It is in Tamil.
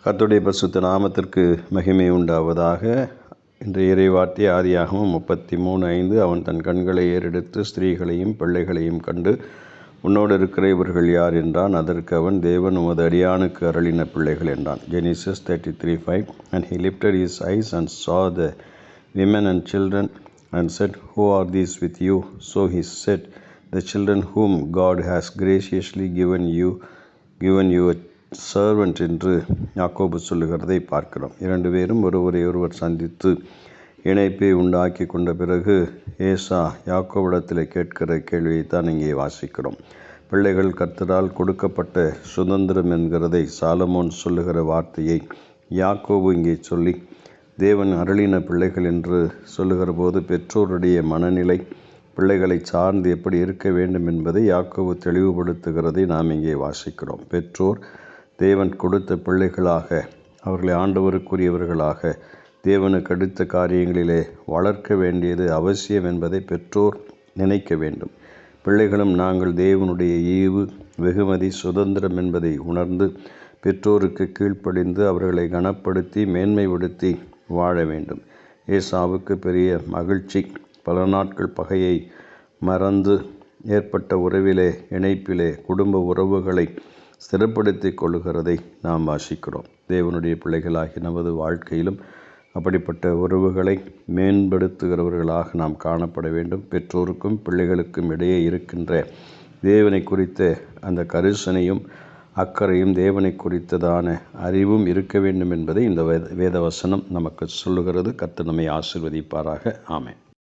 கர்த்தருடைய பரிசுத்த நாமத்திற்கு மகிமை உண்டாவதாக. இன்றைய இறைவார்த்தை ஆதியாகமம் 33:5. அவன் தன் கண்களை ஏறெடுத்து ஸ்திரீகளையும் பிள்ளைகளையும் கண்டு, உன்னோடு இருக்கிற இவர்கள் யார் என்றான். அதற்கு அவன், தேவன் உமது அடியானுக்கு அருளின பிள்ளைகள் என்றான். Genesis 33:5. And he lifted his eyes and saw the women and children and said, Who are these with you? So he said, The children whom God has graciously given you a servant என்று யாக்கோபு சொல்லுகிறதை பார்க்கிறோம். இரண்டு பேரும் ஒருவரை ஒருவர் சந்தித்து இணைப்பை உண்டாக்கி கொண்ட பிறகு ஏசா யாக்கோபிடத்தில் கேட்கிற கேள்வியைத்தான் இங்கே வாசிக்கிறோம். பிள்ளைகள் கர்த்தரால் கொடுக்கப்பட்ட சுதந்திரம் என்கிறதை சாலமோன் சொல்லுகிற வார்த்தையை யாக்கோபு இங்கே சொல்லி, தேவன் அருளின பிள்ளைகள் என்று சொல்லுகிற போது பெற்றோருடைய மனநிலை பிள்ளைகளை சார்ந்து எப்படி இருக்க வேண்டும் என்பதை யாக்கோபு தெளிவுபடுத்துகிறதை நாம் இங்கே வாசிக்கிறோம். பெற்றோர் தேவன் கொடுத்த பிள்ளைகளாக, அவர்களை ஆண்டவருக்குரியவர்களாக, தேவனுக்கு அடுத்த காரியங்களிலே வளர்க்க வேண்டியது அவசியம் என்பதை பெற்றோர் நினைக்க வேண்டும். பிள்ளைகளும் நாங்கள் தேவனுடைய ஈவு, வெகுமதி, சுதந்திரம் என்பதை உணர்ந்து பெற்றோருக்கு கீழ்ப்படிந்து அவர்களை கனப்படுத்தி மேன்மைப்படுத்தி வாழ வேண்டும். ஏசாவுக்கு பெரிய மகிழ்ச்சி, பல நாட்கள் பகையை மறந்து ஏற்பட்ட உறவிலே, இணைப்பிலே, குடும்ப உறவுகளை ஸ்திரப்படுத்தி கொள்ளுகிறதை நாம் வாசிக்கிறோம். தேவனுடைய பிள்ளைகளாகி நமது வாழ்க்கையிலும் அப்படிப்பட்ட உறவுகளை மேம்படுத்துகிறவர்களாக நாம் காணப்பட வேண்டும். பெற்றோருக்கும் பிள்ளைகளுக்கும் இடையே இருக்கின்ற தேவனை குறித்த அந்த கரிசனையும் அக்கறையும் தேவனை குறித்ததான அறிவும் இருக்க வேண்டும் என்பதை இந்த வேதவசனம் நமக்கு சொல்லுகிறது. கர்த்தர் நம்மை ஆசீர்வதிப்பாராக. ஆமென்.